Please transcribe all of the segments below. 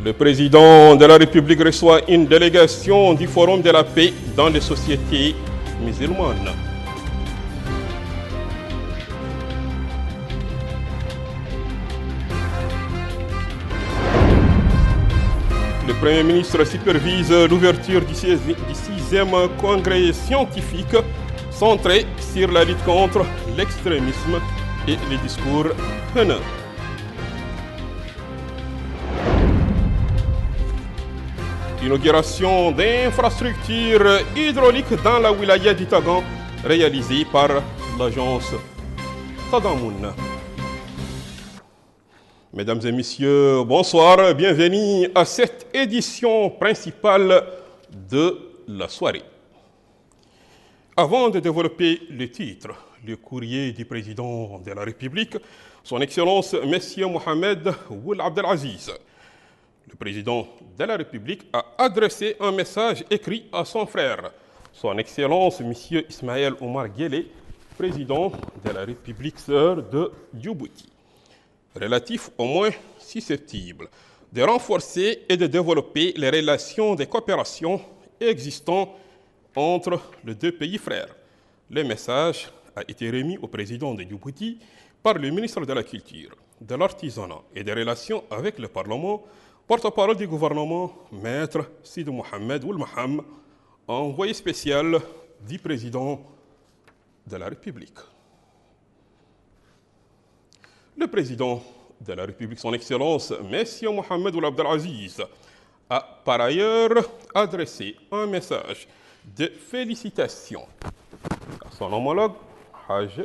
Le président de la République reçoit une délégation du Forum de la paix dans les sociétés musulmanes. Le Premier ministre supervise l'ouverture du 6e congrès scientifique centré sur la lutte contre l'extrémisme et les discours haineux. Inauguration d'infrastructures hydrauliques dans la wilaya du Tagan réalisée par l'agence Tadamoun. Mesdames et messieurs, bonsoir, bienvenue à cette édition principale de la soirée. Avant de développer le titre, le courrier du président de la République, son Excellence M. Mohamed Ould Abdelaziz, le président de la République a adressé un message écrit à son frère, son Excellence M. Ismaël Omar Guelleh, président de la République sœur de Djibouti, relatif au moins susceptible de renforcer et de développer les relations de coopération existantes entre les deux pays frères. Le message a été remis au président de Djibouti par le ministre de la Culture, de l'Artisanat et des Relations avec le Parlement, porte-parole du gouvernement, Maître Sidi Mohamed Ould Maham, envoyé spécial du président de la République. Le président de la République, son Excellence, M. Mohamed Ould Abdelaziz, a par ailleurs adressé un message de félicitations à son homologue, Haj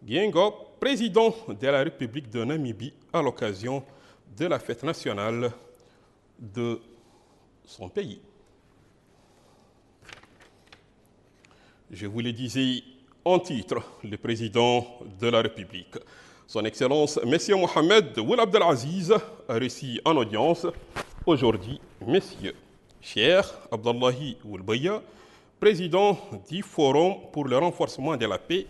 Geingob, président de la République de Namibie, à l'occasion de la fête nationale de son pays. Je vous le disais en titre, le président de la République, son Excellence, M. Mohamed Ould Abdelaziz, a reçu en audience aujourd'hui M. Cheikh Abdallahi Ould Baya, président du Forum pour le renforcement de la paix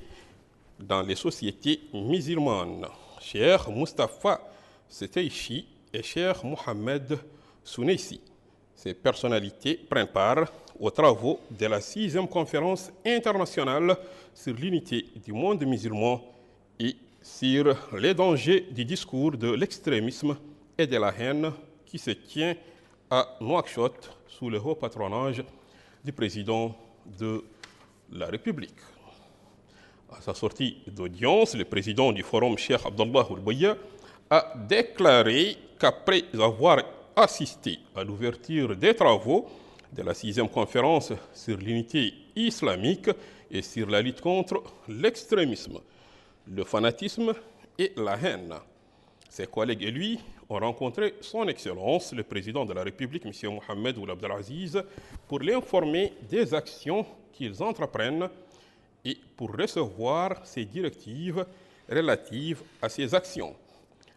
dans les sociétés musulmanes, Cheikh Moustapha Seteichi et Cheikh Mohamed Souneissi. Ces personnalités prennent part aux travaux de la 6e conférence internationale sur l'unité du monde musulman et sur les dangers du discours de l'extrémisme et de la haine qui se tient à Nouakchott sous le haut patronage du président de la République. À sa sortie d'audience, le président du Forum, Cheikh Abdallah Ould Baya, a déclaré qu'après avoir assisté à l'ouverture des travaux de la 6e conférence sur l'unité islamique et sur la lutte contre l'extrémisme, le fanatisme et la haine, ses collègues et lui ont rencontré son Excellence, le président de la République, M. Mohamed Ould Abdelaziz, pour l'informer des actions qu'ils entreprennent et pour recevoir ses directives relatives à ces actions.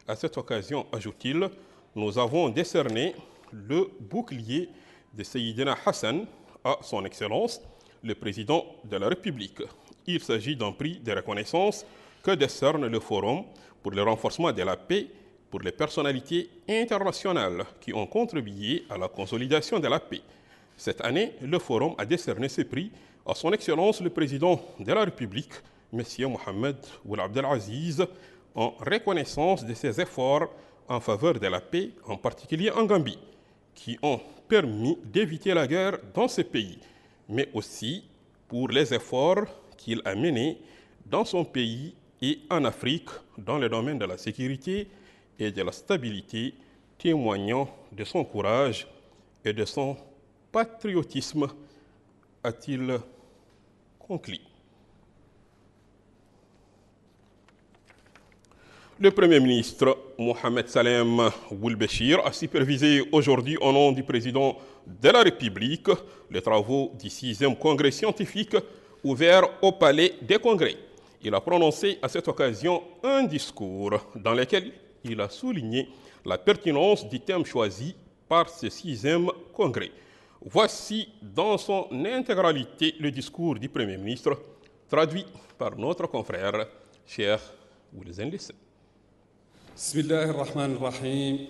À cette occasion, ajoute-t-il, nous avons décerné le bouclier de Sayyidina Hassan à son Excellence, le président de la République. Il s'agit d'un prix de reconnaissance que décerne le Forum pour le renforcement de la paix pour les personnalités internationales qui ont contribué à la consolidation de la paix. Cette année, le Forum a décerné ce prix à son Excellence le président de la République, M. Mohamed Ould Abdelaziz, en reconnaissance de ses efforts en faveur de la paix, en particulier en Gambie, qui ont permis d'éviter la guerre dans ce pays, mais aussi pour les efforts qu'il a menés dans son pays et en Afrique dans le domaine de la sécurité et de la stabilité, témoignant de son courage et de son patriotisme, a-t-il conclu. Le Premier ministre Mohamed Salem Ould Béchir a supervisé aujourd'hui au nom du président de la République les travaux du 6e congrès scientifique ouvert au Palais des Congrès. Il a prononcé à cette occasion un discours dans lequel il a souligné la pertinence du thème choisi par ce 6e congrès. Voici dans son intégralité le discours du Premier ministre, traduit par notre confrère Cheikh Ould Zenlisse. بسم الله الرحمن الرحيم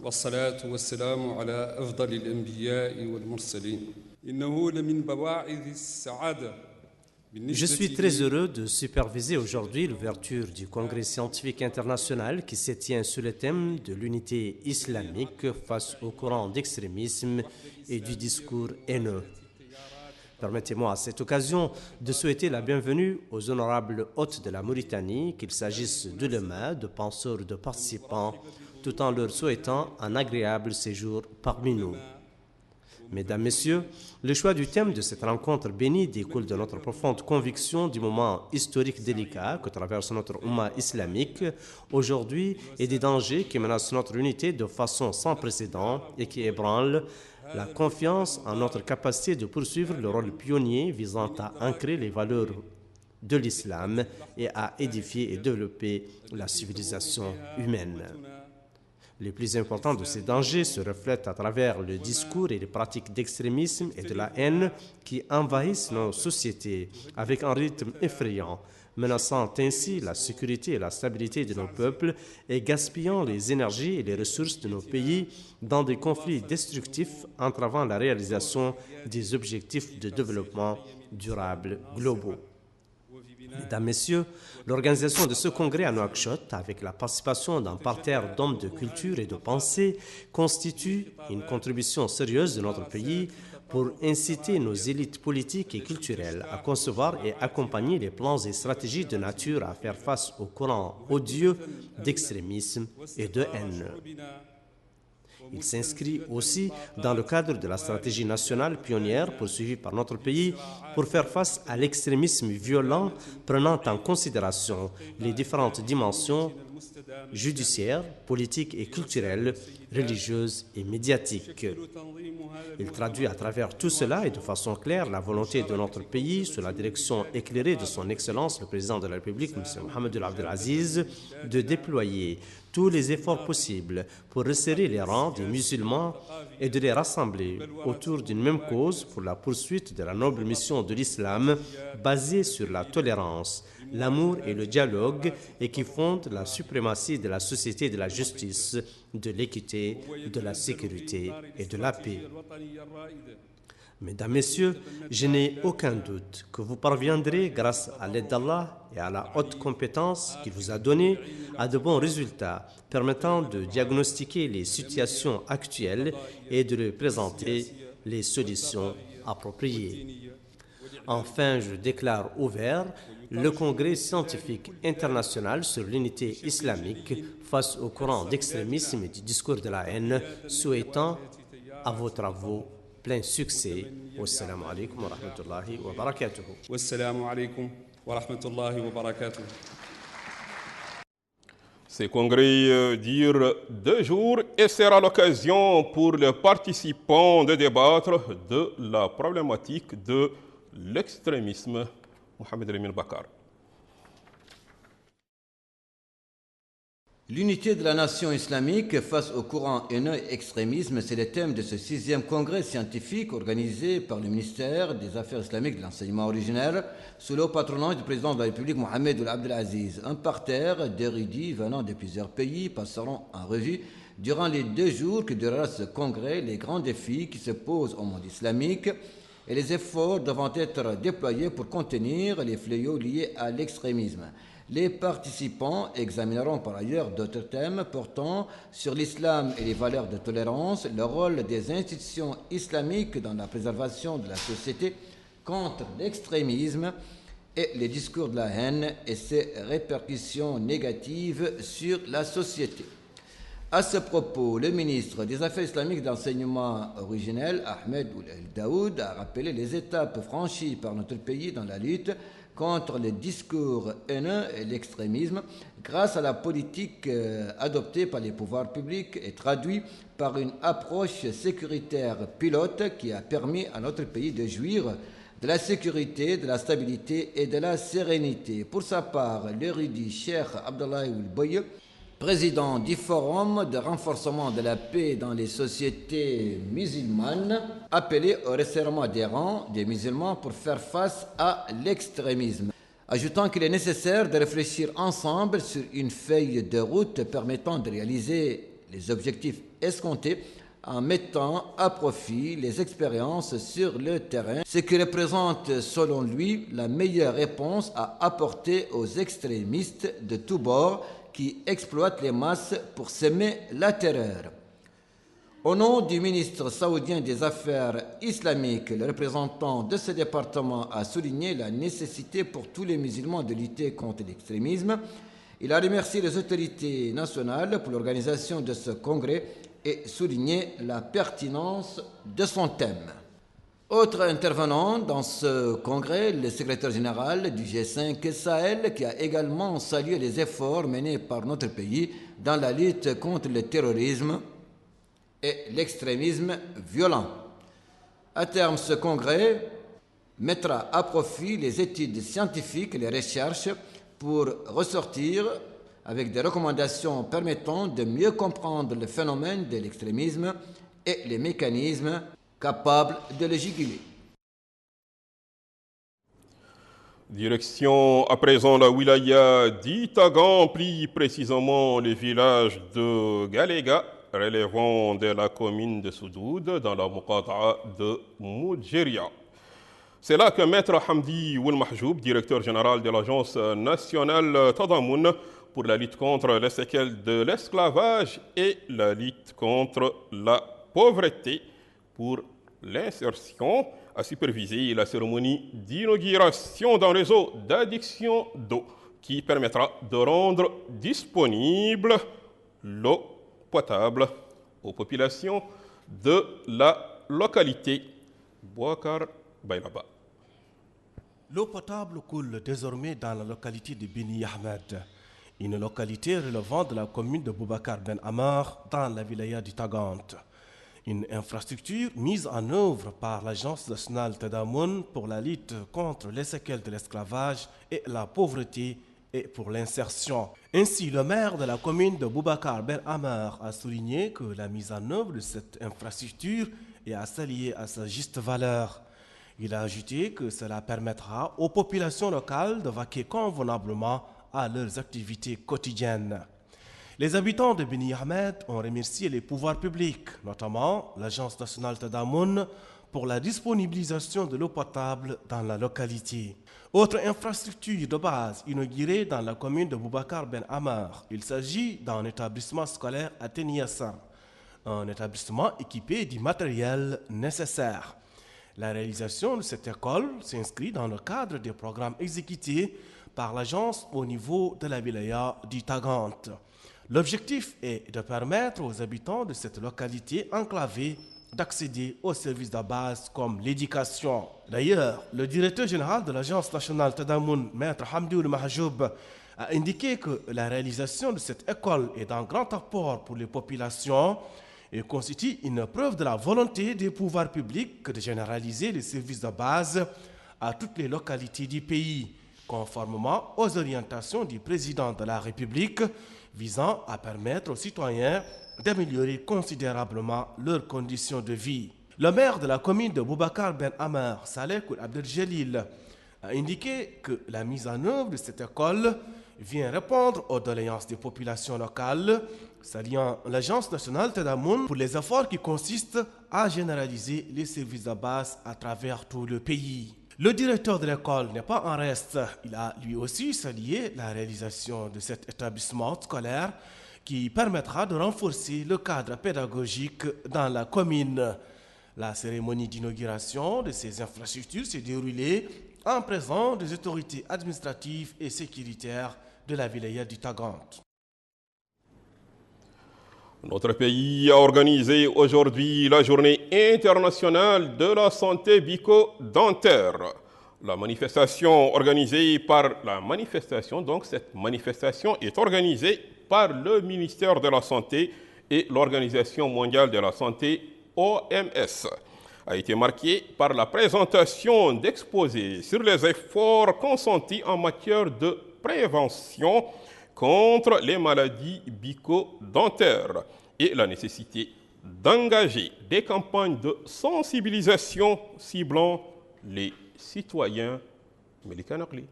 والصلاة والسلام على أفضل الأنبياء والمرسلين إنه لمن بواعث السعادة. Je suis très heureux de superviser aujourd'hui l'ouverture du Congrès scientifique international qui se tient sur le thème de l'unité islamique face au courant d'extrémisme et du discours haineux. Permettez-moi à cette occasion de souhaiter la bienvenue aux honorables hôtes de la Mauritanie, qu'il s'agisse d'ulémas, de penseurs ou de participants, tout en leur souhaitant un agréable séjour parmi nous. Mesdames, Messieurs, le choix du thème de cette rencontre bénie découle de notre profonde conviction du moment historique délicat que traverse notre Ummah islamique aujourd'hui et des dangers qui menacent notre unité de façon sans précédent et qui ébranlent la confiance en notre capacité de poursuivre le rôle pionnier visant à ancrer les valeurs de l'islam et à édifier et développer la civilisation humaine. Les plus importants de ces dangers se reflètent à travers le discours et les pratiques d'extrémisme et de la haine qui envahissent nos sociétés avec un rythme effrayant, menaçant ainsi la sécurité et la stabilité de nos peuples et gaspillant les énergies et les ressources de nos pays dans des conflits destructifs entravant la réalisation des objectifs de développement durable globaux. Mesdames, Messieurs, l'organisation de ce congrès à Nouakchott, avec la participation d'un parterre d'hommes de culture et de pensée, constitue une contribution sérieuse de notre pays pour inciter nos élites politiques et culturelles à concevoir et accompagner les plans et stratégies de nature à faire face au courant odieux d'extrémisme et de haine. Il s'inscrit aussi dans le cadre de la stratégie nationale pionnière poursuivie par notre pays pour faire face à l'extrémisme violent, prenant en considération les différentes dimensions judiciaires, politiques et culturelles, religieuses et médiatiques. Il traduit à travers tout cela et de façon claire la volonté de notre pays, sous la direction éclairée de son Excellence le Président de la République, M. Mohamed Abdel Aziz, de déployer tous les efforts possibles pour resserrer les rangs des musulmans et de les rassembler autour d'une même cause pour la poursuite de la noble mission de l'islam basée sur la tolérance, l'amour et le dialogue et qui fonde la suprématie de la société de la justice, de l'équité, de la sécurité et de la paix. Mesdames, Messieurs, je n'ai aucun doute que vous parviendrez, grâce à l'aide d'Allah et à la haute compétence qu'il vous a donnée, à de bons résultats permettant de diagnostiquer les situations actuelles et de leur présenter les solutions appropriées. Enfin, je déclare ouvert le Congrès scientifique international sur l'unité islamique face au courant d'extrémisme et du discours de la haine, souhaitant à vos travaux plein succès. Wassalamu alaikum wa rahmatullahi wa barakatuh. Wassalamu alaikum wa rahmatullahi wa barakatuh. Ces congrès durent 2 jours et sera l'occasion pour les participants de débattre de la problématique de l'extrémisme. Mohamed Lamine Bakar. L'unité de la nation islamique face au courant haineux et extrémisme, c'est le thème de ce 6e congrès scientifique organisé par le ministère des Affaires islamiques de l'enseignement originel sous le patronage du président de la République Mohamed Abdel Aziz. Un parterre d'érudits venant de plusieurs pays passeront en revue durant les 2 jours que durera ce congrès les grands défis qui se posent au monde islamique et les efforts devant être déployés pour contenir les fléaux liés à l'extrémisme. Les participants examineront par ailleurs d'autres thèmes portant sur l'islam et les valeurs de tolérance, le rôle des institutions islamiques dans la préservation de la société contre l'extrémisme et les discours de la haine et ses répercussions négatives sur la société. À ce propos, le ministre des Affaires islamiques d'enseignement originel, Ahmed Ould Daoud, a rappelé les étapes franchies par notre pays dans la lutte contre les discours haineux et l'extrémisme grâce à la politique adoptée par les pouvoirs publics et traduite par une approche sécuritaire pilote qui a permis à notre pays de jouir de la sécurité, de la stabilité et de la sérénité. Pour sa part, l'érudit Cheikh Abdoulaye Ould Boye, président du Forum de renforcement de la paix dans les sociétés musulmanes, appelé au resserrement des rangs des musulmans pour faire face à l'extrémisme, ajoutant qu'il est nécessaire de réfléchir ensemble sur une feuille de route permettant de réaliser les objectifs escomptés en mettant à profit les expériences sur le terrain, ce qui représente selon lui la meilleure réponse à apporter aux extrémistes de tous bords qui exploitent les masses pour semer la terreur. Au nom du ministre saoudien des Affaires islamiques, le représentant de ce département a souligné la nécessité pour tous les musulmans de lutter contre l'extrémisme. Il a remercié les autorités nationales pour l'organisation de ce congrès et souligné la pertinence de son thème. Autre intervenant dans ce congrès, le secrétaire général du G5 Sahel, qui a également salué les efforts menés par notre pays dans la lutte contre le terrorisme et l'extrémisme violent. À terme, ce congrès mettra à profit les études scientifiques et les recherches pour ressortir avec des recommandations permettant de mieux comprendre le phénomène de l'extrémisme et les mécanismes capables de le juguler. Direction à présent la wilaya d'Itagan, plus précisément le village de Galega, relevant de la commune de Soudoud dans la Muqata'a de Moudjeria. C'est là que Maître Hamdi Oulmahjoub, directeur général de l'Agence nationale Tadamoun pour la lutte contre les séquelles de l'esclavage et la lutte contre la pauvreté pour l'insertion, a supervisé la cérémonie d'inauguration d'un réseau d'adduction d'eau qui permettra de rendre disponible l'eau potable aux populations de la localité. Bouakar Bayraba. L'eau potable coule désormais dans la localité de Beni Ahmed, une localité relevant de la commune de Boubacar Ben Amar dans la wilaya du Tagant. Une infrastructure mise en œuvre par l'Agence nationale Tadamoun pour la lutte contre les séquelles de l'esclavage et la pauvreté et pour l'insertion. Ainsi, le maire de la commune de Boubacar Ben Amar a souligné que la mise en œuvre de cette infrastructure est à saluer à sa juste valeur. Il a ajouté que cela permettra aux populations locales de vaquer convenablement à leurs activités quotidiennes. Les habitants de Beni Ahmed ont remercié les pouvoirs publics, notamment l'Agence nationale Tadamoun, pour la disponibilisation de l'eau potable dans la localité. Autre infrastructure de base inaugurée dans la commune de Boubacar Ben Amar, il s'agit d'un établissement scolaire à Teniassa, un établissement équipé du matériel nécessaire. La réalisation de cette école s'inscrit dans le cadre des programmes exécutés par l'agence au niveau de la wilaya du Tagant. L'objectif est de permettre aux habitants de cette localité enclavée d'accéder aux services de base comme l'éducation. D'ailleurs, le directeur général de l'Agence nationale Tadamoun, Maître Hamdi Oulmahjoub, a indiqué que la réalisation de cette école est d'un grand apport pour les populations et constitue une preuve de la volonté des pouvoirs publics de généraliser les services de base à toutes les localités du pays, conformément aux orientations du président de la République visant à permettre aux citoyens d'améliorer considérablement leurs conditions de vie. Le maire de la commune de Boubacar Ben Amar, Saleh Abdeljelil, a indiqué que la mise en œuvre de cette école vient répondre aux doléances des populations locales, saluant l'Agence nationale Tadamoun pour les efforts qui consistent à généraliser les services de base à travers tout le pays. Le directeur de l'école n'est pas en reste. Il a lui aussi salué la réalisation de cet établissement scolaire qui permettra de renforcer le cadre pédagogique dans la commune. La cérémonie d'inauguration de ces infrastructures s'est déroulée en présence des autorités administratives et sécuritaires de la wilaya du Tagant. Notre pays a organisé aujourd'hui la journée internationale de la santé bucco-dentaire. Cette manifestation est organisée par le ministère de la Santé et l'Organisation mondiale de la santé, OMS. A été marquée par la présentation d'exposés sur les efforts consentis en matière de prévention contre les maladies bucco-dentaires et la nécessité d'engager des campagnes de sensibilisation ciblant les citoyens mélicanarlis.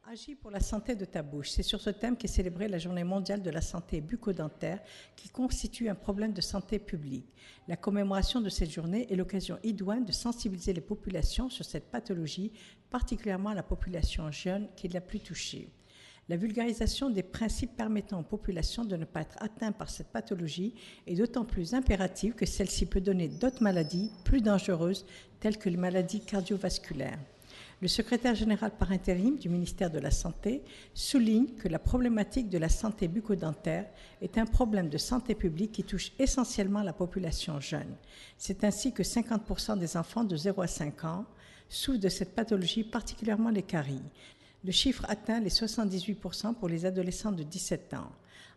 Agis pour la santé de ta bouche. C'est sur ce thème qu'est célébrée la Journée mondiale de la santé bucco-dentaire qui constitue un problème de santé publique. La commémoration de cette journée est l'occasion idoine de sensibiliser les populations sur cette pathologie, particulièrement la population jeune qui est la plus touchée. La vulgarisation des principes permettant aux populations de ne pas être atteintes par cette pathologie est d'autant plus impérative que celle-ci peut donner d'autres maladies plus dangereuses telles que les maladies cardiovasculaires. Le secrétaire général par intérim du ministère de la Santé souligne que la problématique de la santé bucco-dentaire est un problème de santé publique qui touche essentiellement la population jeune. C'est ainsi que 50% des enfants de 0 à 5 ans souffrent de cette pathologie, particulièrement les caries. Le chiffre atteint les 78% pour les adolescents de 17 ans.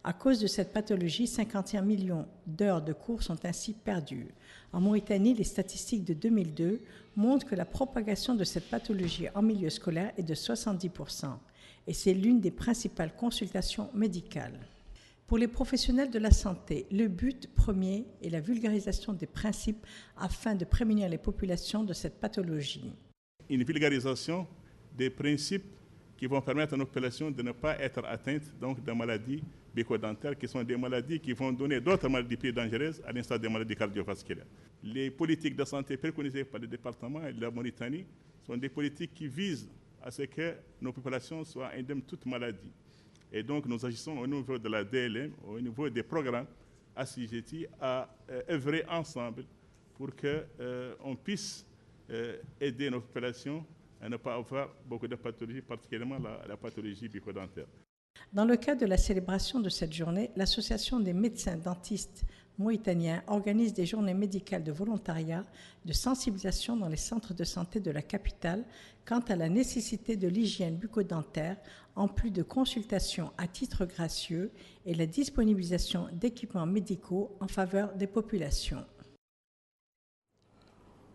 À cause de cette pathologie, 51 millions d'heures de cours sont ainsi perdues. En Mauritanie, les statistiques de 2002 montrent que la propagation de cette pathologie en milieu scolaire est de 70%, et c'est l'une des principales consultations médicales. Pour les professionnels de la santé, le but premier est la vulgarisation des principes afin de prémunir les populations de cette pathologie. Une vulgarisation des principes qui vont permettre à nos populations de ne pas être atteintes donc, de maladies bucco-dentaires, qui sont des maladies qui vont donner d'autres maladies plus dangereuses, à l'instar des maladies cardiovasculaires. Les politiques de santé préconisées par le département et la Mauritanie sont des politiques qui visent à ce que nos populations soient indemnes de toute maladie. Et donc nous agissons au niveau de la DLM, au niveau des programmes assujettis à œuvrer ensemble pour qu'on puisse aider nos populations à ne pas avoir beaucoup de pathologies, particulièrement la pathologie bucco-dentaire. Dans le cadre de la célébration de cette journée, l'Association des médecins dentistes mauritaniens organise des journées médicales de volontariat, de sensibilisation dans les centres de santé de la capitale quant à la nécessité de l'hygiène bucco-dentaire, en plus de consultations à titre gracieux et la disponibilisation d'équipements médicaux en faveur des populations.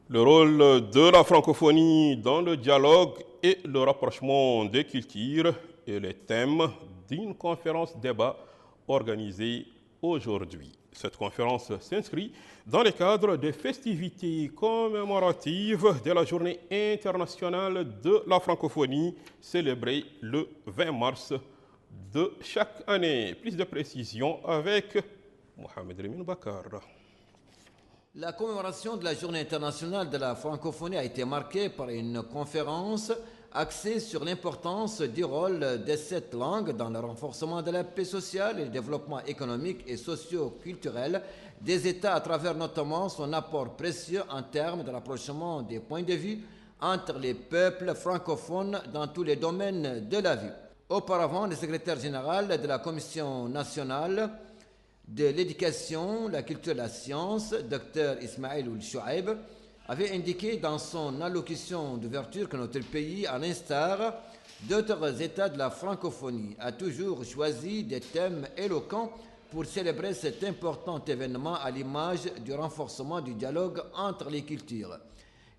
Le rôle de la francophonie dans le dialogue et le rapprochement des cultures est le thème d'une conférence-débat organisée aujourd'hui. Cette conférence s'inscrit dans le cadre des festivités commémoratives de la Journée internationale de la francophonie célébrée le 20 mars de chaque année. Plus de précisions avec Mohamed Remin Bakar. La commémoration de la Journée internationale de la francophonie a été marquée par une conférence axée sur l'importance du rôle de cette langue dans le renforcement de la paix sociale et le développement économique et socio-culturel des États à travers notamment son apport précieux en termes de rapprochement des points de vue entre les peuples francophones dans tous les domaines de la vie. Auparavant, le secrétaire général de la Commission nationale de l'éducation, la culture et la science, Dr Ismaël Ould-Chouaib, avait indiqué dans son allocution d'ouverture que notre pays, à l'instar d'autres États de la francophonie, a toujours choisi des thèmes éloquents pour célébrer cet important événement à l'image du renforcement du dialogue entre les cultures.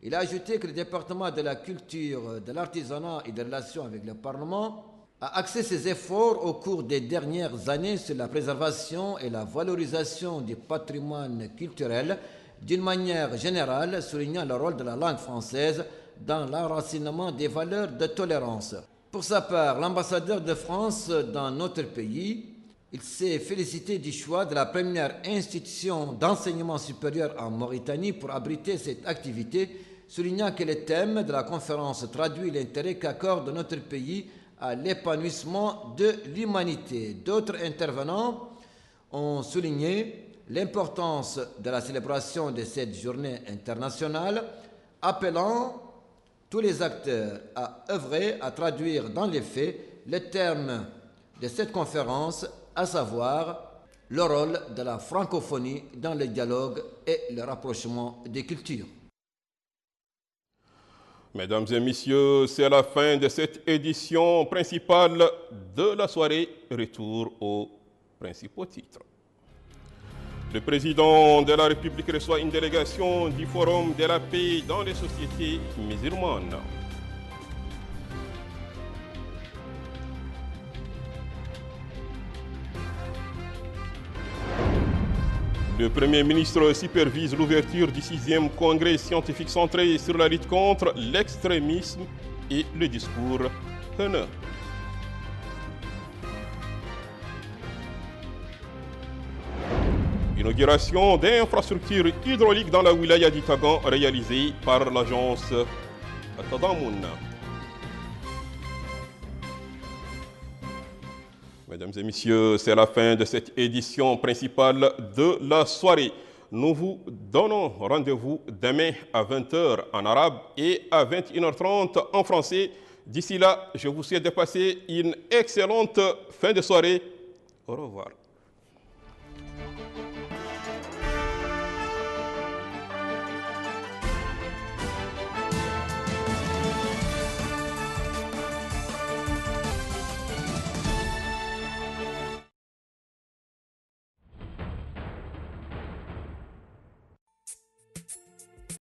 Il a ajouté que le département de la culture, de l'artisanat et des relations avec le Parlement a axé ses efforts au cours des dernières années sur la préservation et la valorisation du patrimoine culturel d'une manière générale, soulignant le rôle de la langue française dans l'enracinement des valeurs de tolérance. Pour sa part, l'ambassadeur de France dans notre pays, il s'est félicité du choix de la première institution d'enseignement supérieur en Mauritanie pour abriter cette activité, soulignant que le thème de la conférence traduit l'intérêt qu'accorde notre pays à l'épanouissement de l'humanité. D'autres intervenants ont souligné l'importance de la célébration de cette journée internationale, appelant tous les acteurs à œuvrer à traduire dans les faits le terme de cette conférence, à savoir le rôle de la francophonie dans le dialogue et le rapprochement des cultures. Mesdames et messieurs, c'est la fin de cette édition principale de la soirée. Retour aux principaux titres. Le président de la République reçoit une délégation du Forum de la paix dans les sociétés musulmanes. Le Premier ministre supervise l'ouverture du 6e congrès scientifique centré sur la lutte contre l'extrémisme et le discours haineux. Inauguration d'infrastructures hydrauliques dans la wilaya du Tagan réalisée par l'agence Tadamoun. Mesdames et messieurs, c'est la fin de cette édition principale de la soirée. Nous vous donnons rendez-vous demain à 20h en arabe et à 21h30 en français. D'ici là, je vous souhaite de passer une excellente fin de soirée. Au revoir.